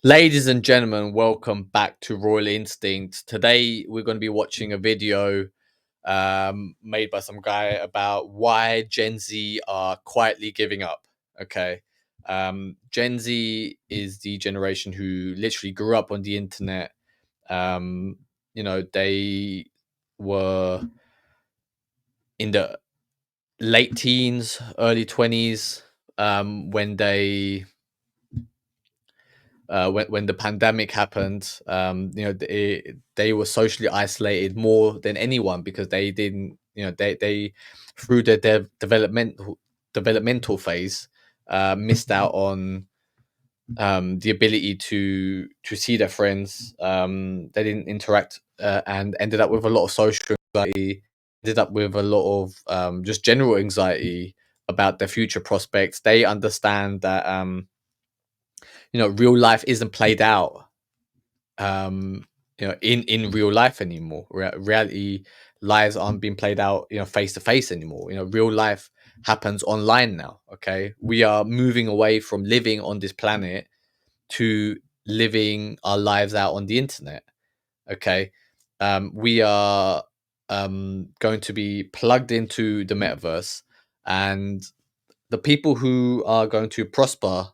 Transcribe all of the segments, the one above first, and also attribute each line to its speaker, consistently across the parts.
Speaker 1: Ladies and gentlemen, welcome back to Royal Instinct. Today we're going to be watching a video made by some guy about why Gen Z are quietly giving up. Okay. Gen Z is the generation who literally grew up on the internet. Um, they were in the late teens, early 20s, when when the pandemic happened. They were socially isolated more than anyone because they didn't, they through their developmental phase, missed out on the ability to see their friends. They didn't interact, and ended up with a lot of social anxiety. Ended up with a lot of just general anxiety about their future prospects. They understand that real life isn't played out in real life anymore. Reality lives aren't being played out face to face anymore. Real life happens online now. Okay, we are moving away from living on this planet to living our lives out on the internet. Okay, we are going to be plugged into the metaverse, and the people who are going to prosper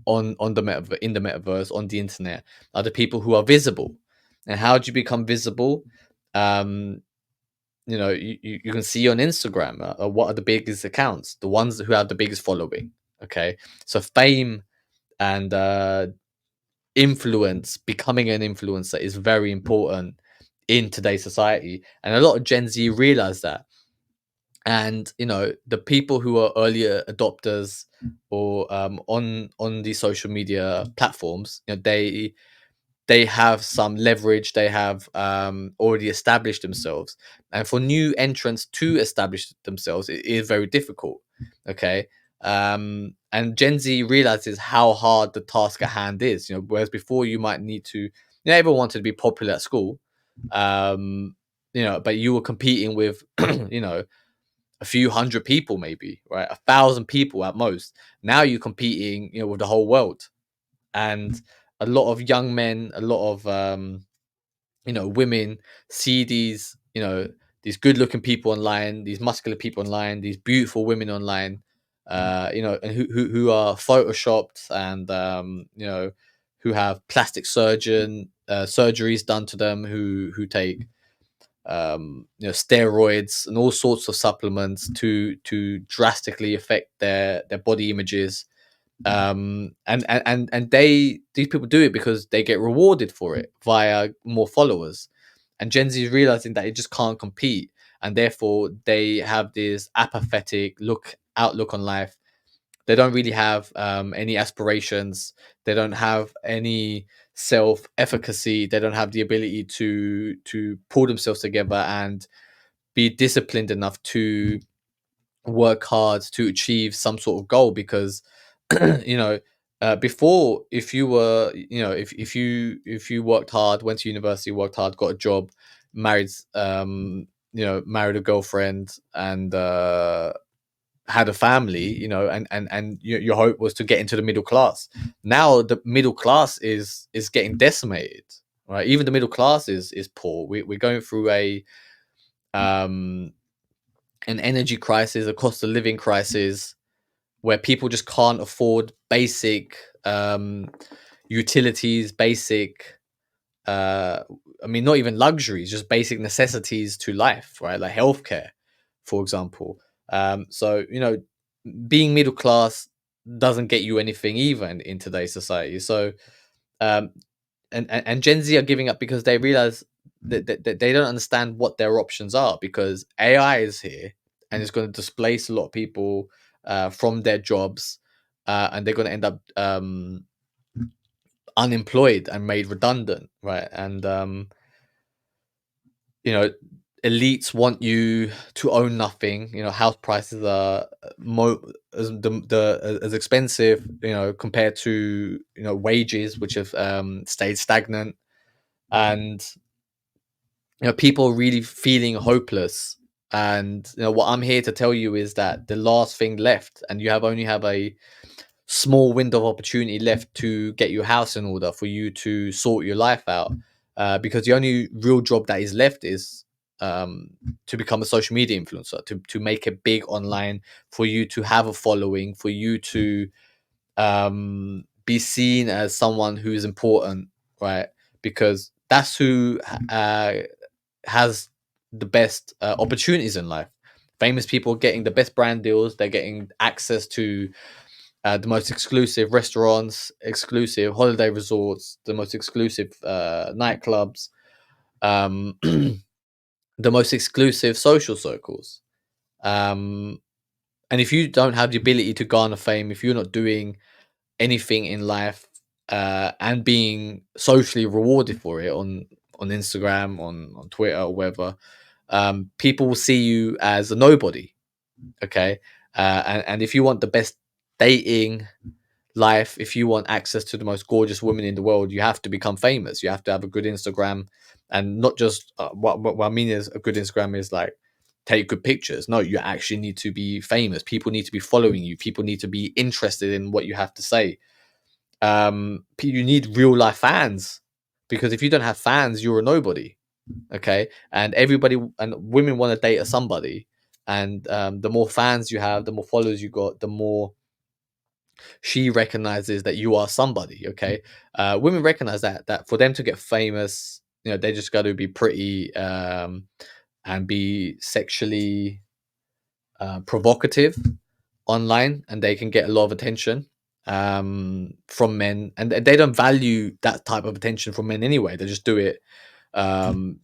Speaker 1: on the in the metaverse, on the internet, are the people who are visible. And how do you become visible? um you can see on Instagram, what are the biggest accounts, the ones who have the biggest following. Okay, so fame and influence, becoming an influencer, is very important in today's society, and a lot of Gen Z realize that. And the people who are earlier adopters, or on the social media platforms, they have some leverage. They have already established themselves, and for new entrants to establish themselves, it is very difficult. Okay, and Gen Z realizes how hard the task at hand is. Whereas before you might need to, everyone wanted to be popular at school, um, but you were competing with a few hundred people, maybe, right, 1,000 people at most. Now you're competing, with the whole world. And a lot of young men, a lot of women see these good looking people online, these muscular people online, these beautiful women online, and who are photoshopped, and who have plastic surgeries done to them, who take steroids and all sorts of supplements to drastically affect their body images. And these people do it because they get rewarded for it via more followers. And Gen Z is realizing that it just can't compete, and therefore they have this apathetic outlook on life. They don't really have any aspirations. They don't have any self efficacy. They don't have the ability to pull themselves together and be disciplined enough to work hard to achieve some sort of goal. Because you know before, if you were, if you worked hard, went to university, worked hard, got a job, married, married a girlfriend, and had a family, and your hope was to get into the middle class. Now the middle class is getting decimated, right? Even the middle class is poor. We're going through um an energy crisis, a cost of living crisis, where people just can't afford basic utilities, basic, uh I mean, not even luxuries, just basic necessities to life, right? Like healthcare, for example. So being middle class doesn't get you anything even in today's society. So um and Gen Z are giving up because they realize that they don't understand what their options are, because AI is here and it's going to displace a lot of people from their jobs, and they're going to end up unemployed and made redundant, right? And you know elites want you to own nothing. House prices are as expensive, compared to wages, which have stayed stagnant. And people are really feeling hopeless. And what I'm here to tell you is that the last thing left, and you have only have a small window of opportunity left to get your house in order, for you to sort your life out, because the only real job that is left is um, to become a social media influencer, to make it big online, for you to have a following, for you to be seen as someone who is important, right? Because that's who has the best opportunities in life. Famous people getting the best brand deals, they're getting access to the most exclusive restaurants, exclusive holiday resorts, the most exclusive nightclubs, um, the most exclusive social circles. Um, and if you don't have the ability to garner fame, if you're not doing anything in life and being socially rewarded for it on Instagram, on Twitter, or whatever, people will see you as a nobody. Okay, and if you want the best dating life, if you want access to the most gorgeous women in the world, you have to become famous. You have to have a good Instagram, and not just what I mean is a good Instagram is like take good pictures. No, you actually need to be famous. People need to be following you. People need to be interested in what you have to say. You need real life fans, because if you don't have fans, you're a nobody. Okay, and everybody and women want to date a somebody, and the more fans you have, the more followers you got, the more she recognizes that you are somebody. Okay, women recognize that for them to get famous, they just got to be pretty and be sexually provocative online, and they can get a lot of attention from men, and they don't value that type of attention from men anyway. They just do it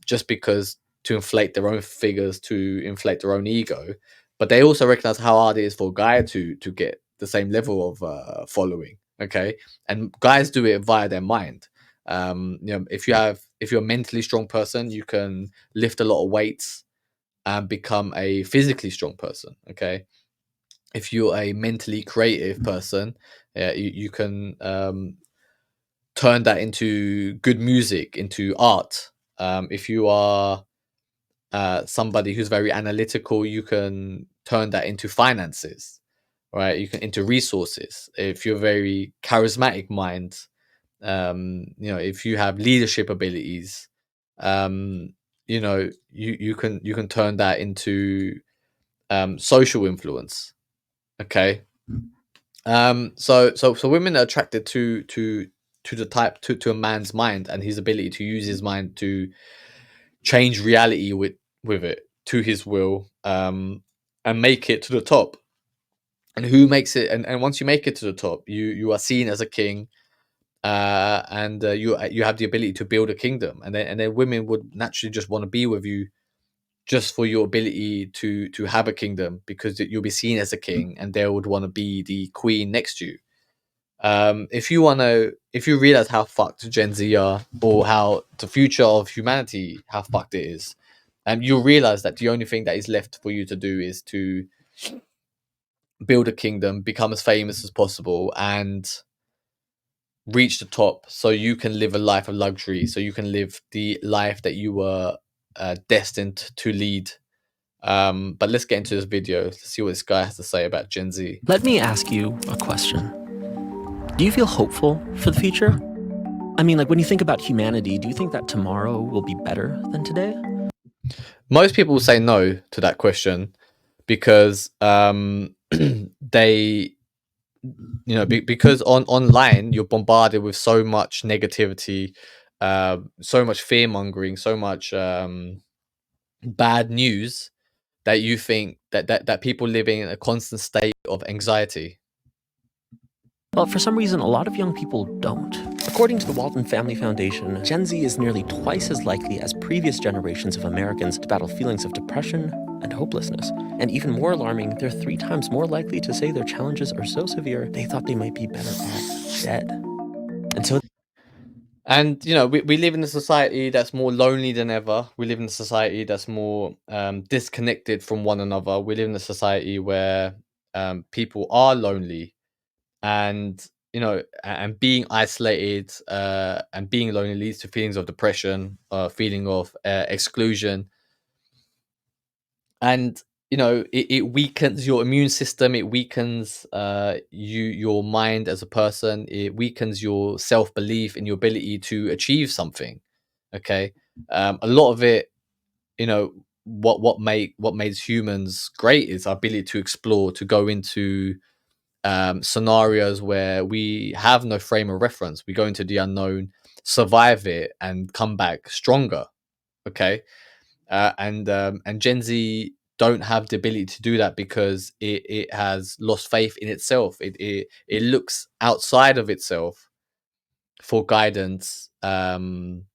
Speaker 1: just because, to inflate their own figures, to inflate their own ego. But they also recognize how hard it is for a guy to get the same level of following. Okay, and guys do it via their mind. If you're a mentally strong person, you can lift a lot of weights and become a physically strong person. Okay, if you're a mentally creative person, you can turn that into good music, into art. If you are somebody who's very analytical, you can turn that into finances, right? You can into resources. If you're very charismatic mind, if you have leadership abilities, you can turn that into social influence. Okay. So women are attracted to the type to a man's mind and his ability to use his mind to change reality with it to his will, and make it to the top. And who makes it? And once you make it to the top, you are seen as a king, and you have the ability to build a kingdom, and then women would naturally just want to be with you, just for your ability to have a kingdom, because you'll be seen as a king, and they would want to be the queen next to you. If you realize how fucked Gen Z are, or how the future of humanity, how fucked it is, you'll realize that the only thing that is left for you to do is to build a kingdom, become as famous as possible, and reach the top, so you can live a life of luxury, so you can live the life that you were destined to lead. But let's get into this video. Let's see what this guy has to say about Gen Z.
Speaker 2: Let me ask you a question. Do you feel hopeful for the future? I mean, like when you think about humanity, do you think that tomorrow will be better than today?
Speaker 1: Most people will say no to that question, because they because online you're bombarded with so much negativity, so much fear mongering, so much bad news, that you think that people living in a constant state of anxiety.
Speaker 2: Well, for some reason, a lot of young people don't. According to the Walton Family Foundation, Gen Z is nearly twice as likely as previous generations of Americans to battle feelings of depression and hopelessness. And even more alarming, they're 3 times more likely to say their challenges are so severe they thought they might be better off dead. And so
Speaker 1: And we live in a society that's more lonely than ever. We live in a society that's more disconnected from one another. We live in a society where people are lonely, and and being isolated and being lonely leads to feelings of depression, feeling of exclusion. And it weakens your immune system. It weakens your mind as a person. It weakens your self-belief in your ability to achieve something. Okay. A lot of it, what makes humans great is our ability to explore, to go into scenarios where we have no frame of reference. We go into the unknown, survive it, and come back stronger. Okay. And Gen Z don't have the ability to do that because it has lost faith in itself. It looks outside of itself for guidance, and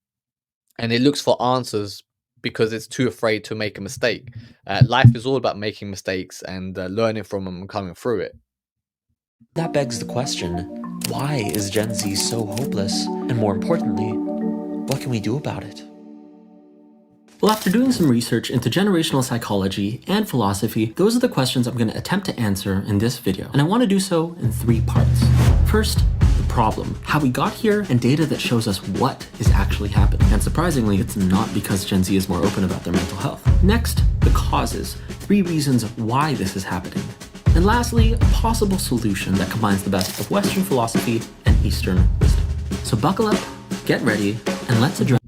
Speaker 1: it looks for answers because it's too afraid to make a mistake. Life is all about making mistakes and learning from them and coming through it.
Speaker 2: That begs the question, why is Gen Z so hopeless? And more importantly, what can we do about it? Well, after doing some research into generational psychology and philosophy, those are the questions I'm going to attempt to answer in this video. And I want to do so in 3 parts. First, the problem, how we got here, and data that shows us what is actually happening. And surprisingly, it's not because Gen Z is more open about their mental health. Next, the causes, 3 reasons why this is happening. And lastly, a possible solution that combines the best of Western philosophy and Eastern wisdom. So buckle up, get ready, and let's address.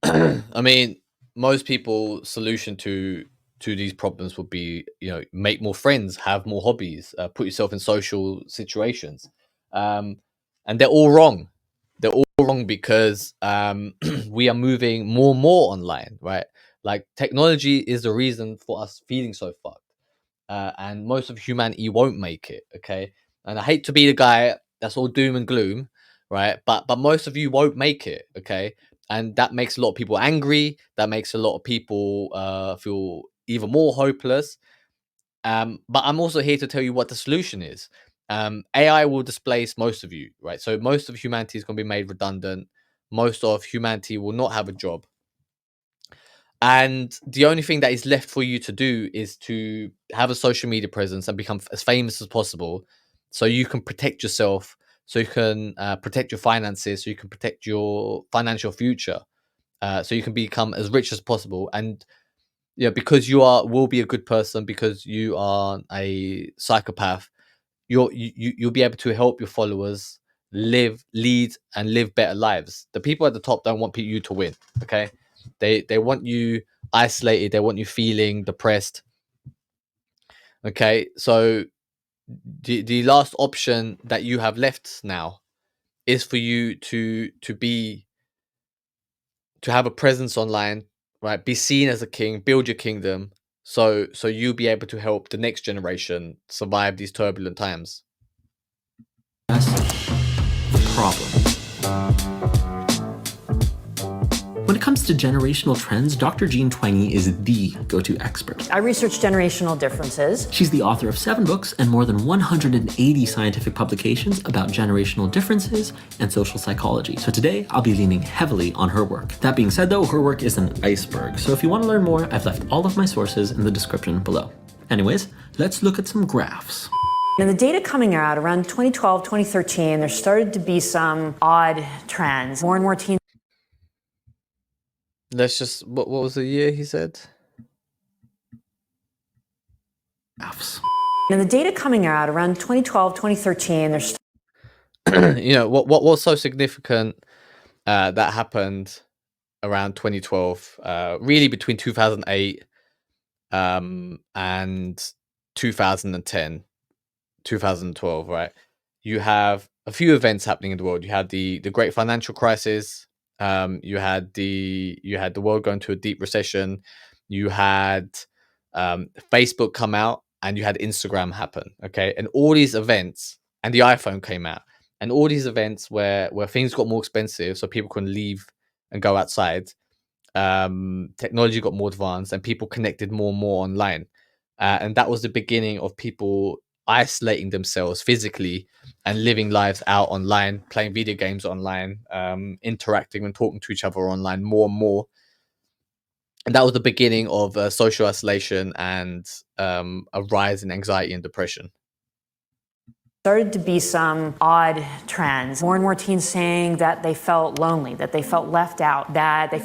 Speaker 1: I mean, most people's solution to these problems would be, make more friends, have more hobbies, put yourself in social situations, and they're all wrong. They're all wrong because we are moving more and more online, right? Like, technology is the reason for us feeling so fucked, and most of humanity won't make it. Okay, and I hate to be the guy that's all doom and gloom, right? But most of you won't make it. Okay, and that makes a lot of people angry. That makes a lot of people feel even more hopeless. But I'm also here to tell you what the solution is. AI will displace most of you, right? So most of humanity is going to be made redundant. Most of humanity will not have a job. And the only thing that is left for you to do is to have a social media presence and become as famous as possible, so you can protect yourself, so you can protect your finances, so you can protect your financial future, so you can become as rich as possible. And because will be a good person, because you are a psychopath, you'll be able to help your followers lead and live better lives. The people at the top don't want you to win. Okay, they want you isolated. They want you feeling depressed. Okay, so the last option that you have left now is for you to have a presence online, right? Be seen as a king, build your kingdom, so you'll be able to help the next generation survive these turbulent times.
Speaker 2: The problem. When it comes to generational trends, Dr. Jean Twenge is the go-to expert.
Speaker 3: I research generational differences.
Speaker 2: She's the author of 7 books and more than 180 scientific publications about generational differences and social psychology. So today, I'll be leaning heavily on her work. That being said though, her work is an iceberg. So if you want to learn more, I've left all of my sources in the description below. Anyways, let's look at some graphs.
Speaker 3: In the data coming out around 2012, 2013, there started to be some odd trends. More and more teens.
Speaker 1: Let's just, what was the year he said?
Speaker 2: Graphs.
Speaker 3: In the data coming out around 2012, 2013, there's
Speaker 1: what was so significant that happened around 2012, really between 2008 and 2010, 2012, right? You have a few events happening in the world. You had the great financial crisis. You had the world going to a deep recession. You had Facebook come out, and you had Instagram happen. Okay, and all these events, and the iPhone came out, and all these events where things got more expensive, so people couldn't leave and go outside. Technology got more advanced, and people connected more and more online, and that was the beginning of people isolating themselves physically and living lives out online, playing video games online, interacting and talking to each other online more and more. And that was the beginning of social isolation and a rise in anxiety and depression.
Speaker 3: Started to be some odd trends. More and more teens saying that they felt lonely, that they felt left out, that they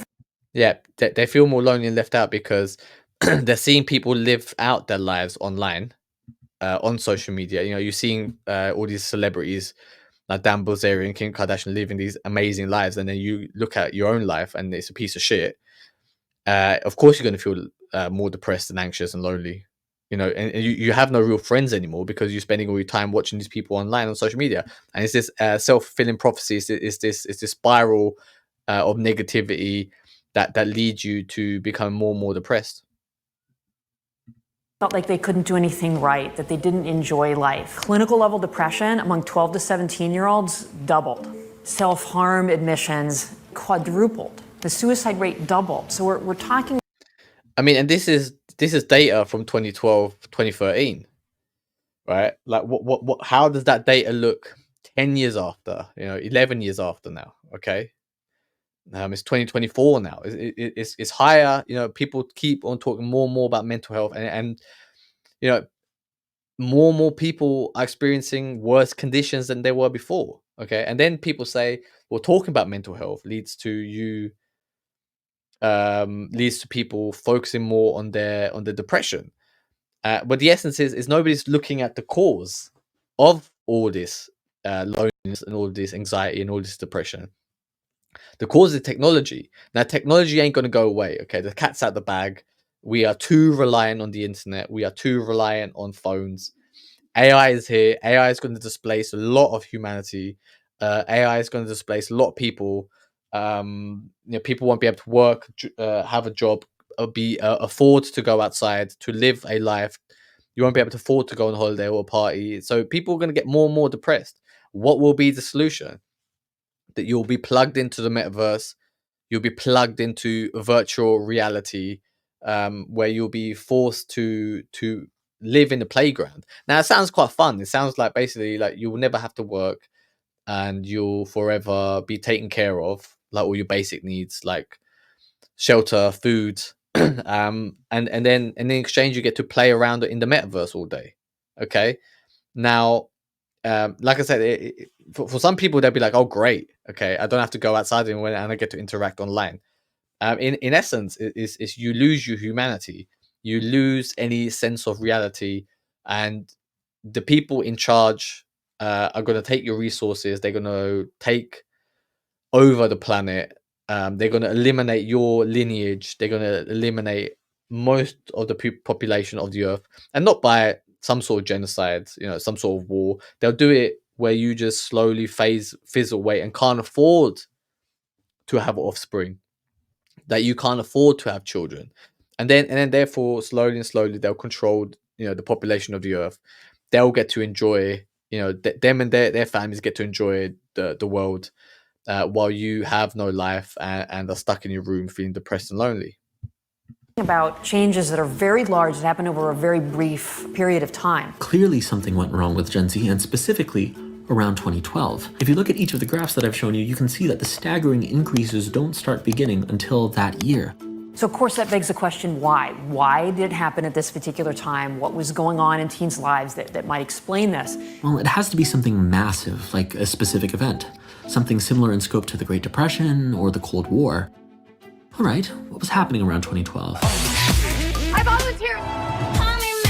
Speaker 1: they feel more lonely and left out because they're seeing people live out their lives online, on social media. You know, you're seeing all these celebrities like Dan Bilzerian and Kim Kardashian living these amazing lives, and then you look at your own life and it's a piece of shit. Of course, you're going to feel more depressed and anxious and lonely. You know, and you have no real friends anymore because you're spending all your time watching these people online on social media, and it's this self-fulfilling prophecy. It's this spiral of negativity that leads you to become more and more depressed.
Speaker 3: Felt like they couldn't do anything right, that they didn't enjoy life. Clinical level depression among 12 to 17-year-olds doubled. Self-harm admissions quadrupled. The suicide rate doubled. So we're talking.
Speaker 1: I mean, and this is data from 2012, 2013, right? Like what how does that data look 10 years after, 11 years after now? Okay. It's 2024 now. It's higher. You know, people keep on talking more and more about mental health, and you know, more and more people are experiencing worse conditions than they were before. Okay, and then people say, well, talking about mental health leads to people focusing more on their depression. But the essence is nobody's looking at the cause of all this loneliness and all this anxiety and all this depression. The cause is technology. Now, technology ain't going to go away. Okay, the cat's out the bag. We are too reliant on the internet. We are too reliant on phones. AI is here. AI is going to displace a lot of humanity. AI is going to displace a lot of people. People won't be able to work, have a job, be afford to go outside, to live a life. You won't be able to afford to go on holiday or a party. So people are going to get more and more depressed. What will be the solution? That you'll be plugged into the metaverse, you'll be plugged into a virtual reality, where you'll be forced to live in the playground. Now, it sounds quite fun. It sounds like basically like you will never have to work and you'll forever be taken care of, like all your basic needs, like shelter, food, and then in exchange you get to play around in the metaverse all day. Okay, now like I said, for some people they'll be like, "Oh, great! Okay, I don't have to go outside and I get to interact online." In essence, is you lose your humanity, you lose any sense of reality, and the people in charge are going to take your resources. They're going to take over the planet. They're going to eliminate your lineage. They're going to eliminate most of the population of the earth, and not by some sort of genocide, some sort of war. They'll do it where you just slowly fizzle away and can't afford to have offspring, that you can't afford to have children, and then therefore slowly and slowly they'll control the population of the earth. They'll get to enjoy, them and their families get to enjoy the world, while you have no life and are stuck in your room feeling depressed and lonely.
Speaker 3: About changes that are very large that happen over a very brief period of time.
Speaker 2: Clearly something went wrong with Gen Z, and specifically around 2012. If you look at each of the graphs that I've shown you, you can see that the staggering increases don't start beginning until that year.
Speaker 3: So of course that begs the question, why? Why did it happen at this particular time? What was going on in teens' lives that might explain this?
Speaker 2: Well, it has to be something massive, like a specific event. Something similar in scope to the Great Depression or the Cold War. All right, what was happening around 2012?
Speaker 4: I volunteer!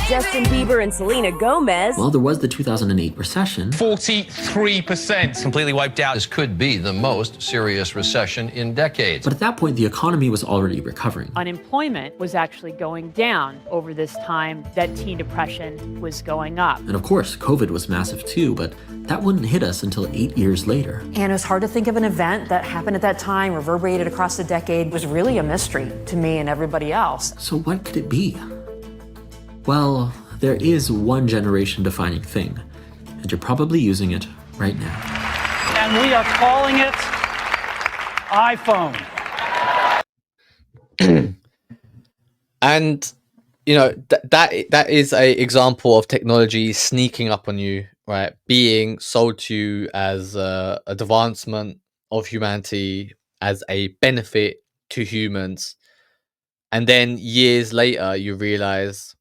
Speaker 4: Justin Bieber and Selena Gomez.
Speaker 2: Well, there was the 2008 recession.
Speaker 5: 43%. Completely wiped out.
Speaker 6: This could be the most serious recession in decades.
Speaker 2: But at that point, the economy was already recovering.
Speaker 7: Unemployment was actually going down over this time that teen depression was going up.
Speaker 2: And of course, COVID was massive too, but that wouldn't hit us until 8 years later.
Speaker 3: And it's hard to think of an event that happened at that time, reverberated across the decade. It was really a mystery to me and everybody else.
Speaker 2: So what could it be? Well, there is one generation-defining thing, and you're probably using it right now.
Speaker 8: And we are calling it iPhone.
Speaker 1: And that is a example of technology sneaking up on you, right? Being sold to you as a advancement of humanity, as a benefit to humans, and then years later you realize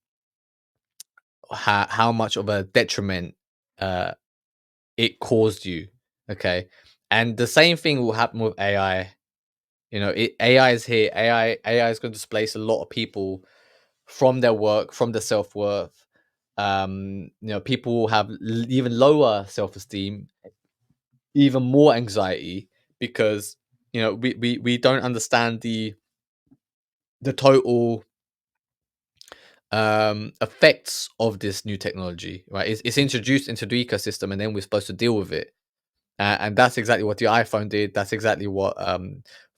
Speaker 1: how much of a detriment it caused you. Okay, and the same thing will happen with AI. AI is here. AI is going to displace a lot of people from their work, from their self-worth. People have even lower self-esteem, even more anxiety, because we don't understand the total effects of this new technology, right? It's introduced into the ecosystem, and then we're supposed to deal with it. And that's exactly what the iPhone did. That's exactly what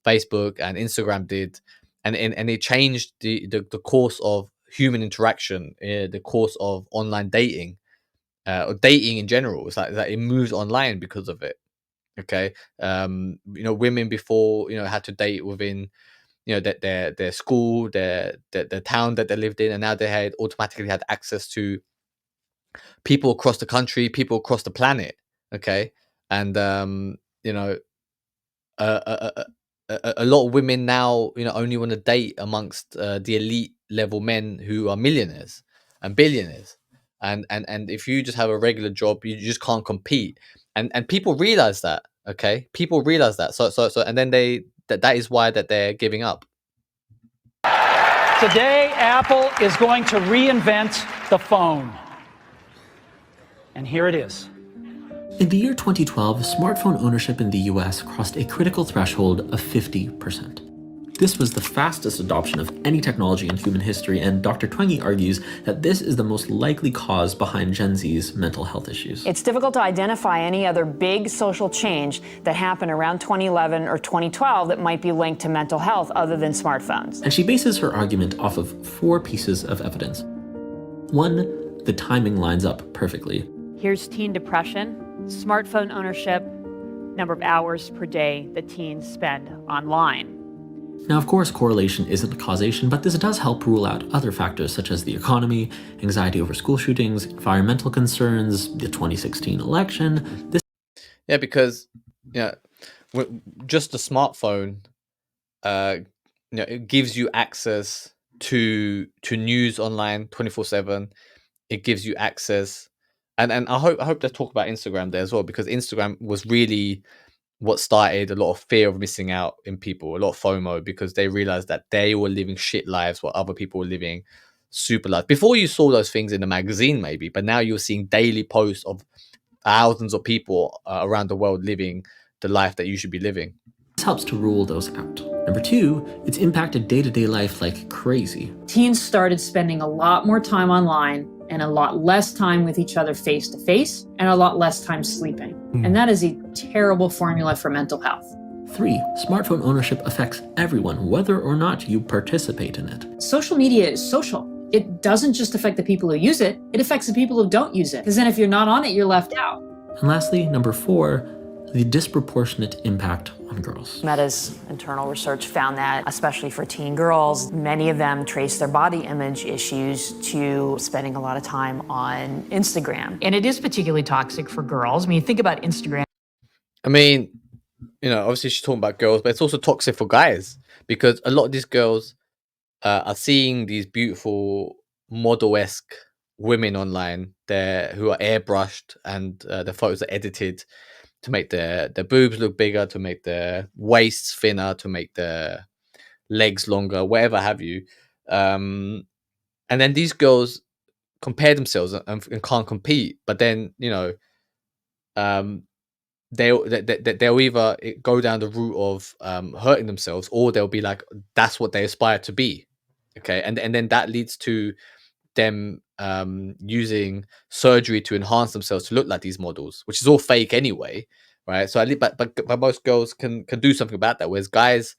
Speaker 1: Facebook and Instagram did, and it changed the course of human interaction, the course of online dating, or dating in general. It's like that it moved online because of it. Okay, women before had to date within their school, their town that they lived in, and now they had automatically had access to people across the country, people across the planet. Okay, and you know a lot of women now only want to date amongst the elite level men who are millionaires and billionaires, and if you just have a regular job, you just can't compete, and people realize that. Okay, people realize that, so and then that is why that they're giving up.
Speaker 8: Today, Apple is going to reinvent the phone. And here it is.
Speaker 2: In the year 2012, smartphone ownership in the US crossed a critical threshold of 50%. This was the fastest adoption of any technology in human history, and Dr. Twenge argues that this is the most likely cause behind Gen Z's mental health issues.
Speaker 3: It's difficult to identify any other big social change that happened around 2011 or 2012 that might be linked to mental health other than smartphones.
Speaker 2: And she bases her argument off of 4 pieces of evidence. 1, the timing lines up perfectly.
Speaker 7: Here's teen depression, smartphone ownership, number of hours per day that teens spend online.
Speaker 2: Now, of course, correlation isn't causation, but this does help rule out other factors such as the economy, anxiety over school shootings, environmental concerns, the 2016 election.
Speaker 1: Yeah, because just the smartphone, it gives you access to news online 24/7. It gives you access, and I hope they talk about Instagram there as well, because Instagram was really what started a lot of fear of missing out in people, a lot of FOMO, because they realized that they were living shit lives while other people were living super lives. Before, you saw those things in the magazine maybe, but now you're seeing daily posts of thousands of people around the world living the life that you should be living.
Speaker 2: This helps to rule those out. Number 2, it's impacted day-to-day life like crazy.
Speaker 9: Teens started spending a lot more time online and a lot less time with each other face-to-face, and a lot less time sleeping. And that is a terrible formula for mental health.
Speaker 2: 3, smartphone ownership affects everyone, whether or not you participate in it.
Speaker 9: Social media is social. It doesn't just affect the people who use it, it affects the people who don't use it. Because then if you're not on it, you're left out.
Speaker 2: And lastly, number 4, the disproportionate impact on girls.
Speaker 3: Meta's internal research found that, especially for teen girls, many of them trace their body image issues to spending a lot of time on Instagram.
Speaker 9: And it is particularly toxic for girls. I mean, think about Instagram.
Speaker 1: I mean, obviously she's talking about girls, but it's also toxic for guys, because a lot of these girls are seeing these beautiful model-esque women online there who are airbrushed, and the photos are edited to make their boobs look bigger, to make their waists thinner, to make their legs longer, whatever have you. And then these girls compare themselves and can't compete. But then, they'll either go down the route of hurting themselves, or they'll be like, that's what they aspire to be. Okay. And then that leads to them using surgery to enhance themselves to look like these models, which is all fake anyway, right? So but most girls can do something about that, whereas guys,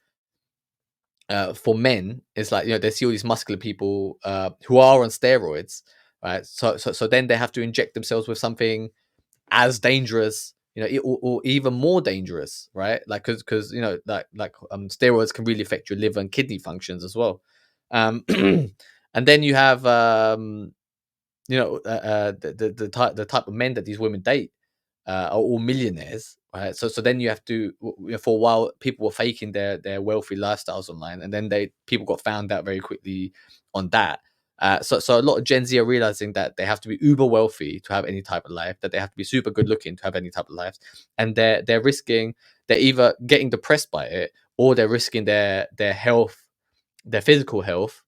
Speaker 1: for men, it's like they see all these muscular people who are on steroids, right? So then they have to inject themselves with something as dangerous, or even more dangerous, right? Like because steroids can really affect your liver and kidney functions as well. And then you have the type of men that these women date are all millionaires, right? So then you have to, for a while, people were faking their wealthy lifestyles online, and then people got found out very quickly on that. So a lot of Gen Z are realizing that they have to be uber wealthy to have any type of life, that they have to be super good looking to have any type of life, and they're either getting depressed by it, or they're risking their health, their physical health,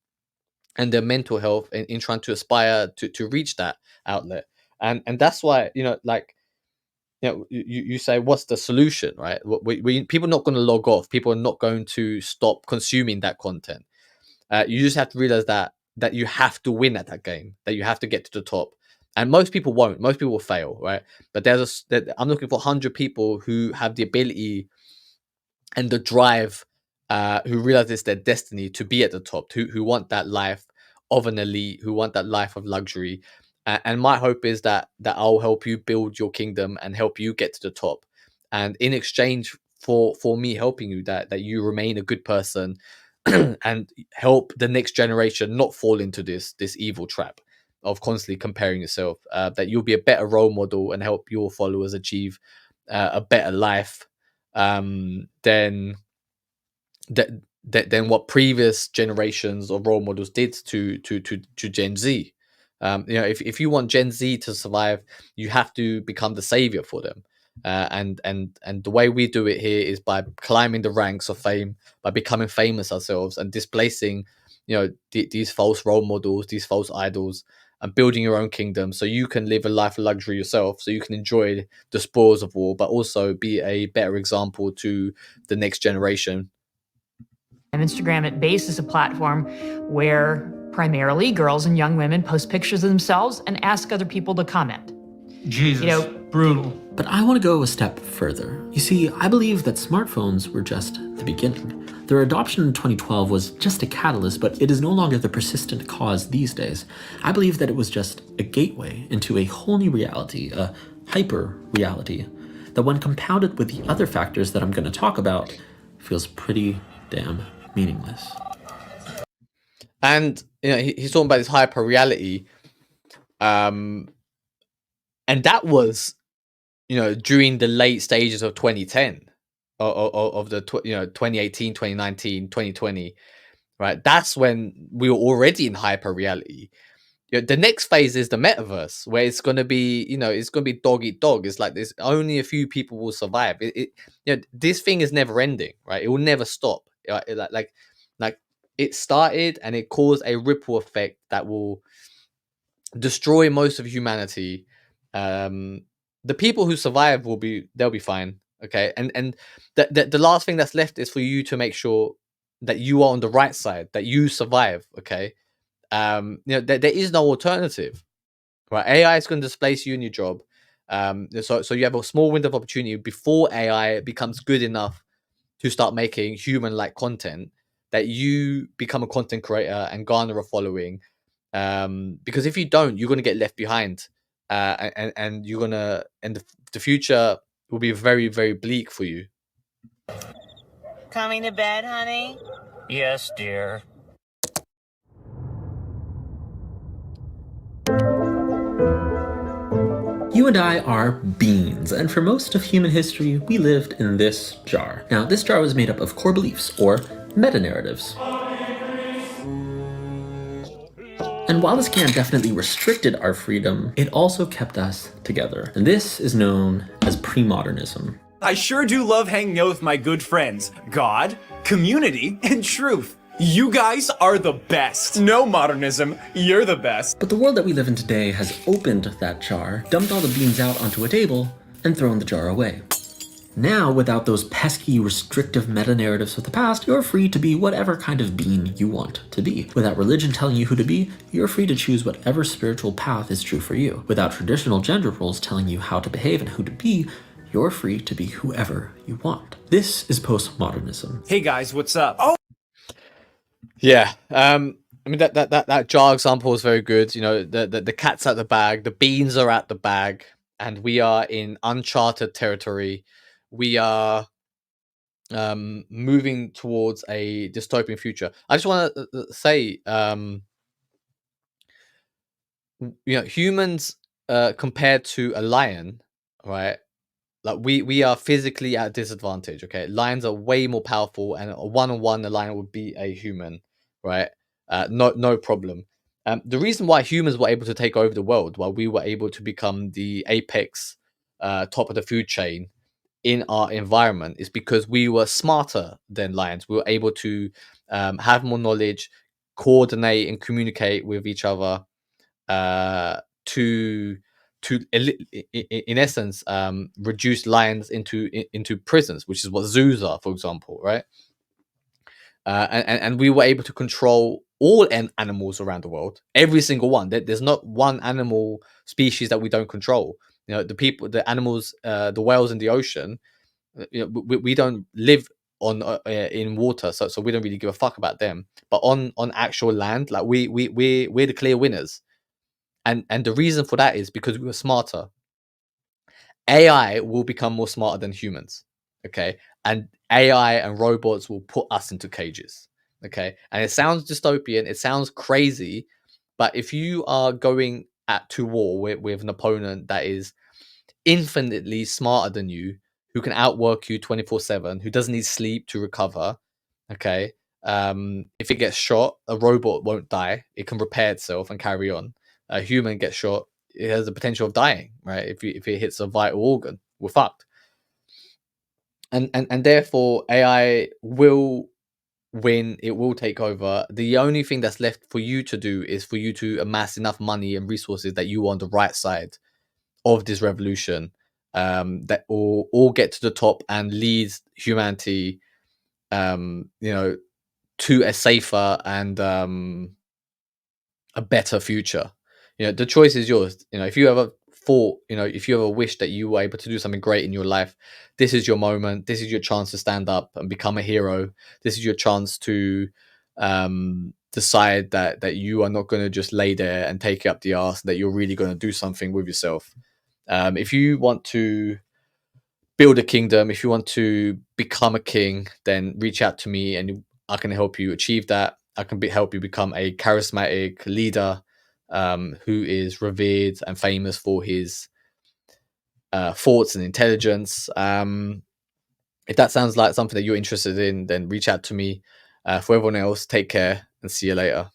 Speaker 1: and their mental health in trying to aspire to reach that outlet. And that's why, like, you say, what's the solution, right? People are not going to log off. People are not going to stop consuming that content. You just have to realize that you have to win at that game, that you have to get to the top. And most people won't. Most people will fail, right? But I'm looking for 100 people who have the ability and the drive, who realize it's their destiny to be at the top, who want that life of an elite, who want that life of luxury. And my hope is that I'll help you build your kingdom and help you get to the top. And in exchange for me helping you, that you remain a good person and help the next generation not fall into this evil trap of constantly comparing yourself. That you'll be a better role model and help your followers achieve a better life, than than what previous generations of role models did to Gen Z. If you want Gen Z to survive, you have to become the savior for them. And the way we do it here is by climbing the ranks of fame, by becoming famous ourselves and displacing, these false role models, these false idols, and building your own kingdom so you can live a life of luxury yourself, so you can enjoy the spoils of war, but also be a better example to the next generation.
Speaker 3: And Instagram at base is a platform where primarily girls and young women post pictures of themselves and ask other people to comment.
Speaker 5: Jesus, brutal.
Speaker 2: But I want to go a step further. You see, I believe that smartphones were just the beginning. Their adoption in 2012 was just a catalyst, but it is no longer the persistent cause these days. I believe that it was just a gateway into a whole new reality, a hyper reality, that when compounded with the other factors that I'm going to talk about, feels pretty damn meaningless.
Speaker 1: And he's talking about this hyper reality, and that was during the late stages of 2010, of the 2018, 2019, 2020, right? That's when we were already in hyper reality. The next phase is the metaverse, where it's going to be, it's going to be dog eat dog. It's like there's only a few people will survive. This thing is never ending, right? It will never stop. Like it started and it caused a ripple effect that will destroy most of humanity. The people who survive they'll be fine. Okay. And the last thing that's left is for you to make sure that you are on the right side, that you survive. Okay. There is no alternative, right? AI is going to displace you in your job. So you have a small window of opportunity before AI becomes good enough to start making human-like content, that you become a content creator and garner a following. Because if you don't, you're going to get left behind, and you're gonna, and the future will be very, very bleak for you.
Speaker 10: Coming to bed, honey?
Speaker 5: Yes, dear.
Speaker 2: You and I are beings, and for most of human history, we lived in this jar. Now, this jar was made up of core beliefs, or meta-narratives. And while this can definitely restricted our freedom, it also kept us together. And this is known as pre-modernism.
Speaker 11: I sure do love hanging out with my good friends. God, community, and truth. You guys are the best. No modernism, you're the best.
Speaker 2: But the world that we live in today has opened that jar, dumped all the beans out onto a table, and thrown the jar away. Now, without those pesky, restrictive meta-narratives of the past, you're free to be whatever kind of being you want to be. Without religion telling you who to be, you're free to choose whatever spiritual path is true for you. Without traditional gender roles telling you how to behave and who to be, you're free to be whoever you want. This is postmodernism.
Speaker 11: Hey guys, what's up? Oh!
Speaker 1: Yeah. I mean, that jar example is very good. The cat's at the bag, the beans are at the bag, and we are in uncharted territory. We are moving towards a dystopian future. I just want to say, humans, compared to a lion, right? Like we are physically at a disadvantage. Okay, lions are way more powerful, and a one-on-one, a lion would beat a human, right? No problem. The reason why humans were able to take over the world, while we were able to become the apex, top of the food chain in our environment, is because we were smarter than lions. We were able to have more knowledge, coordinate and communicate with each other, to in essence reduce lions into prisons, which is what zoos are, for example, right? And we were able to control all animals around the world, every single one. There's not one animal species that we don't control. You know, the animals, the whales in the ocean, you know, we don't live on in water, so we don't really give a fuck about them. But on actual land, like we're the clear winners. And the reason for that is because we were smarter. AI will become more smarter than humans, okay? And AI and robots will put us into cages, okay? And it sounds dystopian, it sounds crazy, but if you are going to war with an opponent that is infinitely smarter than you, who can outwork you 24/7, who doesn't need sleep to recover, okay? If it gets shot, a robot won't die. It can repair itself and carry on. A human gets shot, it has the potential of dying, right? If it hits a vital organ, we're fucked. And therefore AI will win, it will take over. The only thing that's left for you to do is for you to amass enough money and resources that you are on the right side of this revolution, that all get to the top and lead humanity, you know, to a safer and a better future. You know, the choice is yours. You know, if you ever thought, you know, if you ever wish that you were able to do something great in your life, this is your moment. This is your chance to stand up and become a hero. This is your chance to decide that you are not going to just lay there and take it up the arse, that you're really going to do something with yourself. If you want to build a kingdom, if you want to become a king, then reach out to me and I can help you achieve that. I can help you become a charismatic leader, who is revered and famous for his thoughts and intelligence. If that sounds like something that you're interested in, then reach out to me. For everyone else, take care and see you later.